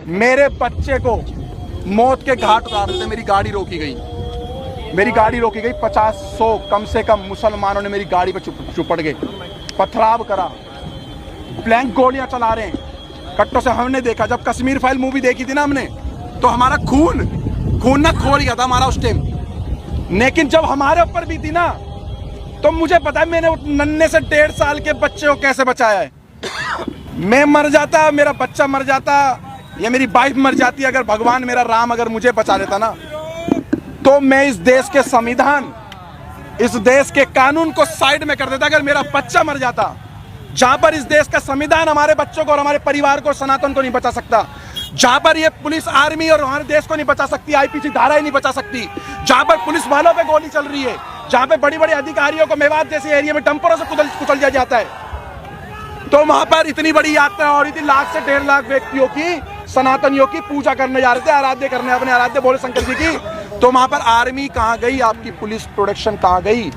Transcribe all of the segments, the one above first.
मेरे बच्चे को मौत के घाट उतार रहे थे, मेरी गाड़ी रोकी गई, मेरी गाड़ी रोकी गई। 50-100 कम से कम मुसलमानों ने मेरी गाड़ी पर चुपड़ गए, पथराव करा, ब्लैंक गोलियां चला रहे हैं कट्टों से। हमने देखा जब कश्मीर फाइल मूवी देखी थी ना हमने, तो हमारा खून ना खोल गया था हमारा उस टाइम। लेकिन जब हमारे ऊपर भी थी ना, तो मुझे पता है मैंने नन्हे से 1.5 साल के बच्चे को कैसे बचाया है। मैं मर जाता, मेरा बच्चा मर जाता, या मेरी वाइफ मर जाती, अगर भगवान मेरा राम अगर मुझे बचा लेता ना, तो मैं इस देश के संविधान, इस देश के कानून को साइड में कर देता। अगर मेरा बच्चा मर जाता, जहां पर इस देश का संविधान हमारे बच्चों को और हमारे परिवार को, सनातन को नहीं बचा सकता, जहां पर ये पुलिस आर्मी और हमारे देश को नहीं बचा सकती, आईपीसी धारा ही नहीं बचा सकती, जहां पर पुलिस वालों पे गोली चल रही है, जहां पे बड़ी बड़ी अधिकारियों को मेवात जैसे एरिया में डंपरों से कुचल दिया जाता है, तो वहां पर इतनी बड़ी यात्रा हो रही थी, 1 से 1.5 लाख व्यक्तियों की, सनातनियों की पूजा करने जा रहे थे, आराध्य करने अपने आराध्य भोले शंकर जी की। तो वहां पर आर्मी कहां गई, आपकी पुलिस प्रोटेक्शन कहां गई?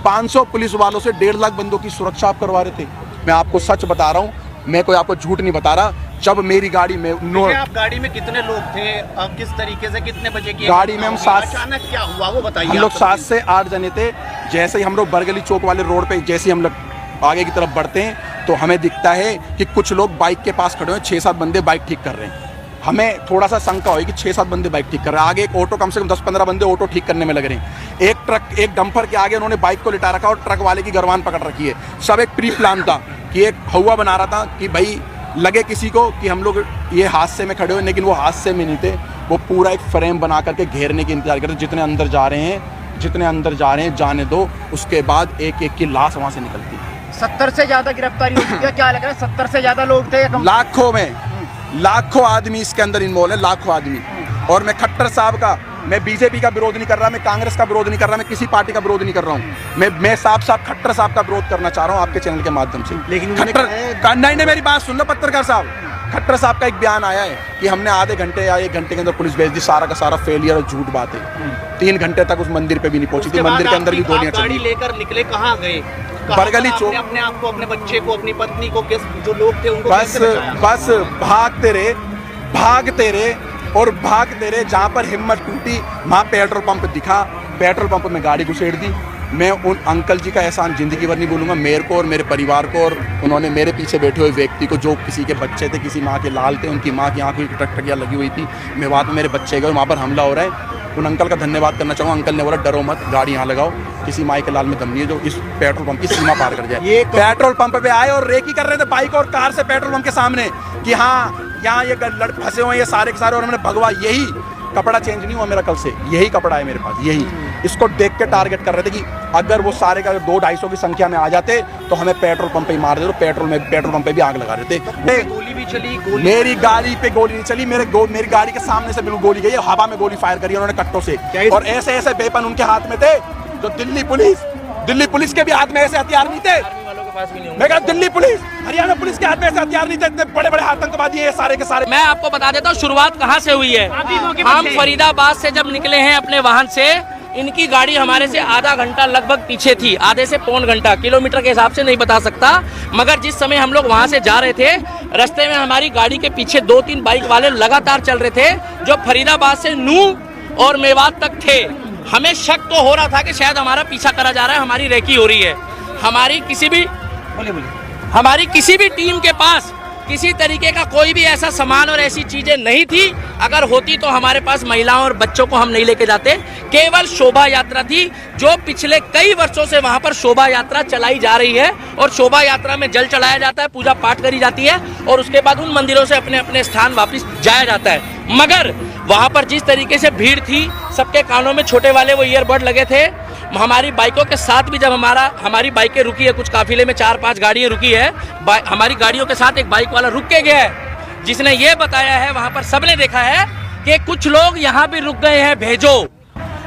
500 पुलिस वालों से 1.5 लाख बंदों की सुरक्षा आप करवा रहे थे। मैं आपको सच बता रहा हूं, मैं कोई आपको झूठ नहीं बता रहा। जब मेरी गाड़ी में आप गाड़ी में कितने लोग थे, किस तरीके से, कितने बजे की गाड़ी में हम 7, अचानक क्या हुआ वो बताइए। हम लोग 7 से 8 जने थे। जैसे ही हम लोग बरगली चौक वाले रोड पे जैसे ही हम लोग आगे की तरफ बढ़ते हैं, तो हमें दिखता है कि कुछ लोग बाइक के पास खड़े हैं, 6-7 बंदे बाइक ठीक कर रहे हैं। हमें थोड़ा सा शंका हुई कि 6-7 बंदे बाइक ठीक कर रहे हैं। आगे एक ऑटो, कम से कम 10-15 बंदे ऑटो ठीक करने में लग रहे हैं। एक ट्रक, एक डंपर के आगे उन्होंने बाइक को लिटा रखा और ट्रक वाले की गर्वान पकड़ रखी है। सब एक प्री प्लान था कि एक हवा बना रहा था कि भाई लगे किसी को कि हम लोग ये हादसे में खड़े हुए, लेकिन वो हादसे में नहीं थे। वो पूरा एक फ्रेम बना करके घेरने के इंतजार करते, जितने अंदर जा रहे हैं जाने दो, उसके बाद एक एक की लाश वहां से निकलती है। 70 से ज्यादा गिरफ्तारी हो चुकी है, क्या लग रहा है? 70 से ज्यादा लोग थे, लाखों आदमी इसके अंदर इन्वॉल्व है, लाखों आदमी। और मैं खट्टर साहब का, मैं बीजेपी का विरोध नहीं कर रहा, मैं कांग्रेस का विरोध नहीं कर रहा, मैं किसी पार्टी का विरोध नहीं कर रहा हूँ। मैं साफ खट्टर साहब का विरोध करना चाह रहा हूँ आपके चैनल के माध्यम से। लेकिन खट्टर नहीं, मेरी बात सुन लो पत्रकार साहब। खट्टर साहब का एक बयान आया है कि हमने आधे घंटे या 1 घंटे के अंदर पुलिस भेज दी, सारा का सारा फेलियर और झूठ बात है। 3 घंटे तक उस मंदिर पे भी नहीं पहुंची थी, मंदिर के अंदर भी गोलियां चली। गाड़ी लेकर निकले, कहाँ गए? बरगली चौक। अपने आप को, अपने बच्चे को, अपनी पत्नी को, जो लोग थे उनको बस भागते रहे। जहाँ पर हिम्मत टूटी वहाँ पेट्रोल पंप दिखा, पेट्रोल पंप में गाड़ी घुसेड़ दी। मैं उन अंकल जी का एहसान जिंदगी भर नहीं भूलूंगा, मेरे को और मेरे परिवार को, और उन्होंने मेरे पीछे बैठे हुए व्यक्ति को, जो किसी के बच्चे थे, किसी माँ के लाल थे, उनकी माँ की आंखों की टकटकियाँ लगी हुई थी, मैं बात में मेरे बच्चे गए, वहाँ पर हमला हो रहा है। उन अंकल का धन्यवाद करना चाहूँगा। अंकल ने बोला डरो मत, गाड़ी यहाँ लगाओ, किसी माई के लाल में दम नहीं है जो इस पेट्रोल पंप की सीमा पार कर जाए। ये पेट्रोल पंप पे आए और रेकी कर रहे थे बाइक और कार से पेट्रोल पंप के सामने कि हाँ यहाँ ये लड़ फंसे हुए हैं ये सारे के सारे, और मैंने भगवा, यही कपड़ा चेंज नहीं हुआ मेरा कल से, यही कपड़ा है मेरे पास, यही। इसको देख के टारगेट कर रहे थे कि अगर वो सारे का 200-250 की संख्या में आ जाते तो हमें पेट्रोल पंप पे ही मार देते। तो पेट्रोल पंप पे भी आग लगा रहे थे। गोली भी चली, मेरी गाड़ी पे गोली नहीं चली, मेरी गाड़ी के सामने से बिल्कुल गोली गई, हवा में गोली फायर करी उन्होंने कट्टों से। और ऐसे वेपन उनके हाथ में थे जो दिल्ली पुलिस के भी हाथ में ऐसे हथियार नहीं थे। मैं कहा दिल्ली पुलिस, हरियाणा पुलिस के हाथ में ऐसे हथियार नहीं थे, इतने बड़े बड़े आतंकवादी हैं सारे के सारे। मैं आपको बता देता हूँ शुरुआत कहाँ से हुई है। हम फरीदाबाद से जब निकले हैं अपने वाहन से, इनकी गाड़ी हमारे से आधा घंटा लगभग पीछे थी, आधे से पौन घंटा, किलोमीटर के हिसाब से नहीं बता सकता, मगर जिस समय हम लोग वहाँ से जा रहे थे, रास्ते में हमारी गाड़ी के पीछे 2-3 बाइक वाले लगातार चल रहे थे, जो फरीदाबाद से नूह और मेवात तक थे। हमें शक तो हो रहा था कि शायद हमारा पीछा करा जा रहा है, हमारी रेकी हो रही है। हमारी किसी भी टीम के पास किसी तरीके का कोई भी ऐसा सामान और ऐसी चीजें नहीं थी। अगर होती तो हमारे पास महिलाओं और बच्चों को हम नहीं लेके जाते। केवल शोभा यात्रा थी, जो पिछले कई वर्षों से वहां पर शोभा यात्रा चलाई जा रही है, और शोभा यात्रा में जल चढ़ाया जाता है, पूजा पाठ करी जाती है, और उसके बाद उन मंदिरों से अपने अपने स्थान वापस जाया जाता है। मगर वहां पर जिस तरीके से भीड़ थी, सबके कानों में छोटे वाले वो ईयरबड लगे थे। हमारी बाइकों के साथ भी जब हमारी बाइकें रुकी है, कुछ काफिले में 4-5 गाड़ियां रुकी है, हमारी गाड़ियों के साथ एक बाइक वाला रुक के गया है, जिसने ये बताया है, वहां पर सबने देखा है कि कुछ लोग यहाँ भी रुक गए हैं, भेजो।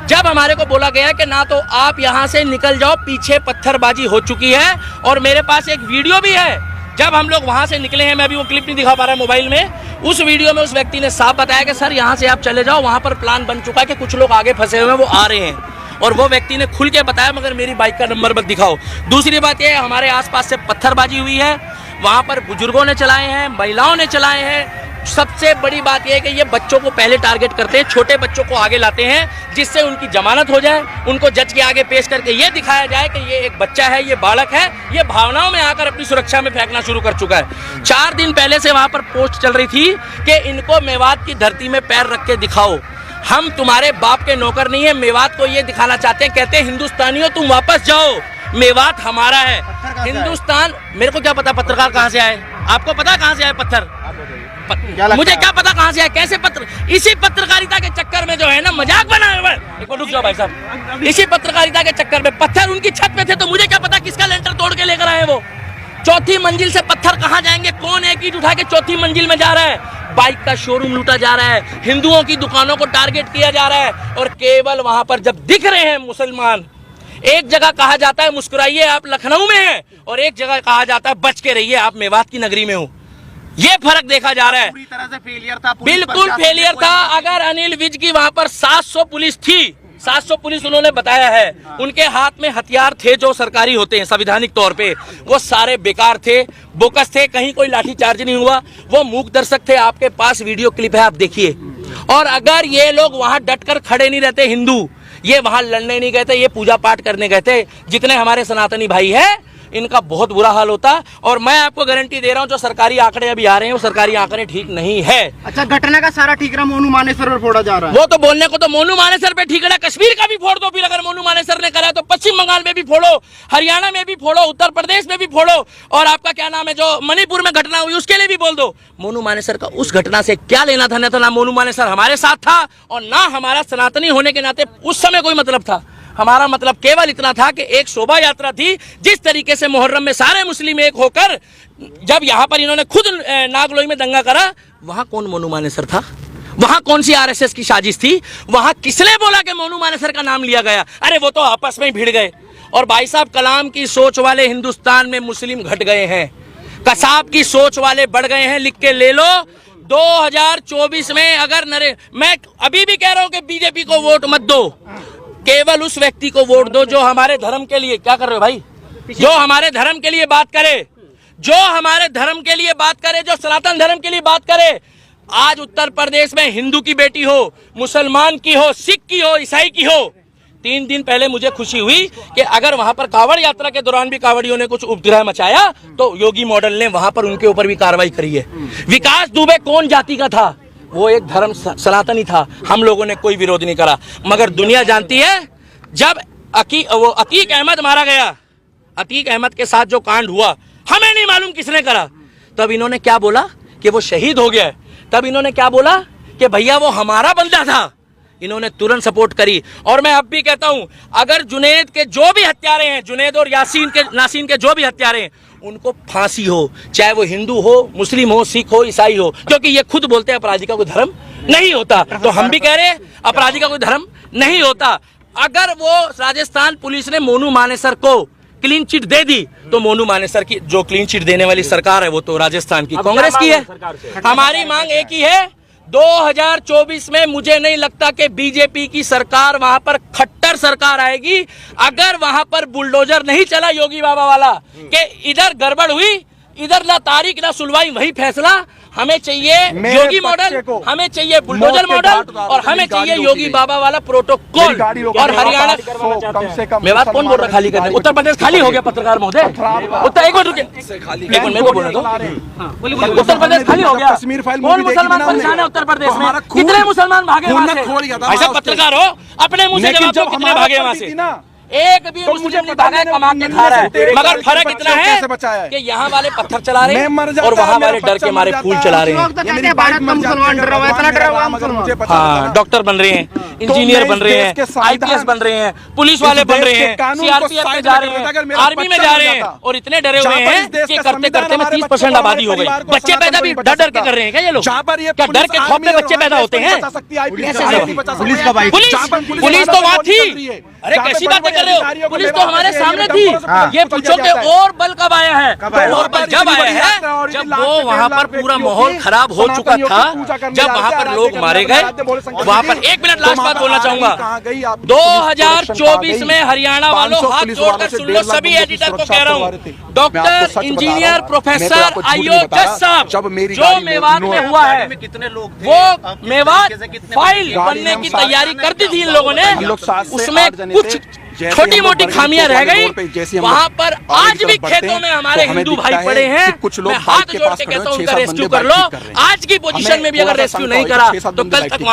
जब हमारे को बोला गया कि ना तो आप यहाँ से निकल जाओ, पीछे पत्थरबाजी हो चुकी है, और मेरे पास एक वीडियो भी है जब हम लोग वहां से निकले हैं, मैं अभी वो क्लिप नहीं दिखा पा रहा मोबाइल में। उस वीडियो में उस व्यक्ति ने साफ बताया कि सर यहाँ से आप चले जाओ, वहां पर प्लान बन चुका है कि कुछ लोग आगे फंसे हुए हैं, वो आ रहे हैं, और वो व्यक्ति ने खुल के बताया, मगर मेरी बाइक का नंबर मत दिखाओ। दूसरी बात ये है, हमारे आसपास से पत्थरबाजी हुई है, वहां पर बुजुर्गों ने चलाए हैं, महिलाओं ने चलाए हैं, सबसे बड़ी बात यह है कि ये बच्चों को पहले टारगेट करते हैं, छोटे बच्चों को आगे लाते हैं जिससे उनकी जमानत हो जाए, उनको जज के आगे पेश करके ये दिखाया जाए कि ये एक बच्चा है, ये बालक है, ये भावनाओं में आकर अपनी सुरक्षा में फेंकना शुरू कर चुका है। 4 दिन पहले से वहां पर पोस्ट चल रही थी कि इनको मेवात की धरती में पैर रख के दिखाओ, हम तुम्हारे बाप के नौकर नहीं है। मेवात को ये दिखाना चाहते हैं, कहते हैं हिंदुस्तानियों तुम वापस जाओ, मेवात हमारा है। हिंदुस्तान, मेरे को क्या पता पत्रकार कहाँ से आए, आपको पता कहाँ से आए पत्थर? मुझे क्या पता कहां से आए, कैसे पत्र, इसी पत्रकारिता के चक्कर में जो है ना मजाक बनाया हुआ है। एक मिनट रुक जाओ भाई साहब, इसी पत्रकारिता के चक्कर में पत्थर उनकी छत पे थे तो मुझे क्या पता किसका लेंटर तोड़ के लेकर आए वो। 4थी मंजिल से पत्थर कहां जाएंगे, कौन एक ईंट उठा के 4थी मंजिल में जा रहा है? बाइक का शोरूम लूटा जा रहा है, हिंदुओं की दुकानों को टारगेट किया जा रहा है और केवल वहां पर जब दिख रहे हैं मुसलमान, एक जगह कहा जाता है मुस्कुराइए आप लखनऊ में हैं और एक जगह कहा जाता है बच के रहिए आप मेवात की नगरी में हो। ये फर्क देखा जा रहा है। पूरी तरह से फेलियर था, बिल्कुल फेलियर था। अगर अनिल विज की वहां पर 700 पुलिस थी, 700 पुलिस उन्होंने बताया है, उनके हाथ में हथियार थे जो सरकारी होते हैं संवैधानिक तौर पे, वो सारे बेकार थे, बोकस थे, कहीं कोई लाठीचार्ज नहीं हुआ, वो मूक दर्शक थे। आपके पास वीडियो क्लिप है, आप देखिए। और अगर ये लोग वहां डटकर खड़े नहीं रहते, हिंदू ये वहां लड़ने नहीं गए थे, ये पूजा पाठ करने गए थे, जितने हमारे सनातनी भाई है इनका बहुत बुरा हाल होता। और मैं आपको गारंटी दे रहा हूं जो सरकारी आंकड़े अभी आ रहे हैं वो सरकारी आंकड़े ठीक नहीं है। अच्छा, घटना का सारा ठीकरा मोनू मानेसर पर फोड़ा जा रहा है। वो तो बोलने को तो मोनू मानेसर पे ठीकरा कश्मीर का भी फोड़ दो, फिर अगर मोनू मानेसर ने करा तो पश्चिम बंगाल में भी फोड़ो, हरियाणा में भी फोड़ो, उत्तर प्रदेश में भी फोड़ो, और आपका क्या नाम है जो मणिपुर में घटना हुई उसके लिए भी बोल दो। मोनू मानेसर का उस घटना से क्या लेना था? ना मोनू मानेसर हमारे साथ था और ना हमारा सनातनी होने के नाते उस समय कोई मतलब था। हमारा मतलब केवल इतना था कि एक शोभा यात्रा थी, जिस तरीके से मुहर्रम में सारे मुस्लिम एक होकर जब यहाँ पर इन्होंने खुद नागलोई में दंगा करा, वहां कौन मोनू मानेसर था? वहां कौन सी आरएसएस की साजिश थी? वहां किसने बोला कि मोनू मानेसर का नाम लिया गया? अरे वो तो आपस में ही भिड़ गए। और भाई साहब, कलाम की सोच वाले हिंदुस्तान में मुस्लिम घट गए हैं, कसाब की सोच वाले बढ़ गए हैं। लिख के ले लो, 2024 में अगर मैं अभी भी कह रहा हूं कि बीजेपी को वोट मत दो, केवल उस व्यक्ति को वोट दो जो हमारे धर्म के लिए, क्या कर रहे हो भाई, जो हमारे धर्म के लिए बात करे, जो हमारे धर्म के लिए बात करे, जो सनातन धर्म के लिए बात करे। आज उत्तर प्रदेश में हिंदू की बेटी हो, मुसलमान की हो, सिख की हो, ईसाई की हो, 3 दिन पहले मुझे खुशी हुई कि अगर वहां पर कांवड़ यात्रा के दौरान भी कांवड़ियों ने कुछ उपद्रव मचाया तो योगी मॉडल ने वहां पर उनके ऊपर भी कार्रवाई करी है। विकास दुबे कौन जाति का था? वो एक धर्म सनातनी था, हम लोगों ने कोई विरोध नहीं करा। मगर दुनिया जानती है, जब अतीक अहमद मारा गया, अतीक अहमद के साथ जो कांड हुआ, हमें नहीं मालूम किसने करा, तब इन्होंने क्या बोला कि वो शहीद हो गया। तब इन्होंने क्या बोला कि भैया वो हमारा बंदा था। इन्होंने तुरंत सपोर्ट करी। और मैं अब भी कहता हूं, अगर जुनैद के जो भी हत्यारे हैं, जुनैद और नासीन के जो भी हत्यारे हैं, उनको फांसी हो, चाहे वो हिंदू हो, मुस्लिम हो, सिख हो, ईसाई हो, क्योंकि ये खुद बोलते हैं अपराधी का कोई धर्म नहीं होता। तो हम भी कह रहे हैं अपराधी का कोई धर्म नहीं होता। अगर वो राजस्थान पुलिस ने मोनू मानेसर को क्लीन चिट दे दी तो मोनू मानेसर की जो क्लीन चिट देने वाली सरकार है वो तो राजस्थान की कांग्रेस की है। हमारी मांग एक ही है, 2024 में मुझे नहीं लगता कि बीजेपी की सरकार वहां पर खट्टर सरकार आएगी। अगर वहां पर बुलडोजर नहीं चला योगी बाबा वाला कि इधर गड़बड़ हुई, इधर ना तारीख ना सुनवाई, वही फैसला। हमें चाहिए योगी मॉडल, हमें चाहिए बुलडोजर मॉडल और हमें चाहिए योगी बाबा वाला प्रोटोकॉल। और हरियाणा मेवात कौन बोल रहा खाली करने? उत्तर प्रदेश खाली हो गया पत्रकार महोदय। उत्तर एक मिनट रुकिए, एक मिनट मेरे को बोलने दो। उत्तर प्रदेश खाली हो गया। कौन मुसलमान परेशान है उत्तर प्रदेश में? कितने मुसलमान भागे वहां से? ऐसा पत्रकार हो, अपने मुंह से जवाब दो, कितने भागे वहां से? एक भी मुस्लिम नहीं भागा है, कमा के खा रहा है। मगर फर्क इतना है कि यहाँ वाले पत्थर चला रहे हैं और वहाँ वाले डर के मारे फूल चला रहे हैं। हाँ, डॉक्टर बन रहे हैं, इंजीनियर बन रहे हैं, आईपीएस बन रहे हैं, पुलिस वाले बन रहे हैं, सीआरपीएफ में जा रहे हैं, आर्मी में जा रहे हैं और इतने डरे हुए हैं कि करते करते में 30% आबादी हो गई। बच्चे पैदा भी डर डर के कर रहे हैं क्या ये लोग? क्या डर के खौफ में बच्चे पैदा होते हैं? पुलिस तो वहाँ थी, अरे जहाँ पे कैसी बड़े-बड़े बातें कर रहे अधिकारियों हो? को पुलिस तो बेवकूफ हमारे कहते हैं, सामने ये थी। डंपर ये से पूछो कि जाता है। और बल कब आया है? कब आया? और बल जब आया है, जब वो वहाँ पर पूरा माहौल खराब हो चुका था, जब वहाँ पर लोग मारे गए, वहाँ पर 1 मिनट लास्ट बात बोलना चाहूंगा। 2024 में हरियाणा वालों हाथ जोड़कर सुन लो, सभी एडिटर को कह रहा हूँ, डॉक्टर, इंजीनियर, प्रोफेसर, आईओ, जज साहब, जो मेवात में हुआ है, में कितने लोग थे? वो किस मेवात तरीके से कितने फाइल बच्चे? बनने की तैयारी कर दी थी इन लोगों ने, हम लोग 7 से उसमें 8 जने कुछ थे। जैसे छोटी हम लोग मोटी बरगद खामियां चौक रह वाले गई। रोड पे जैसे हम वहां लोग पर आगे आज की भी तरफ बढ़ते खेतों में हैं, हमारे तो हमें हिंदू दिखता भाई है पड़े हैं। कि कुछ लोग मैं बाइक हाथ के जोड़ पास के खड़े हैं, कहता हूँ 6-7 उनका रेस्क्यू बंदे कर लो। बाइक ठीक कर रहे हैं। आज की पोजीशन हमें में भी अगर थोड़ा सा रेस्क्यू शंका नहीं हो, करा 6-7 तो बंदे कल बाइक तक ठीक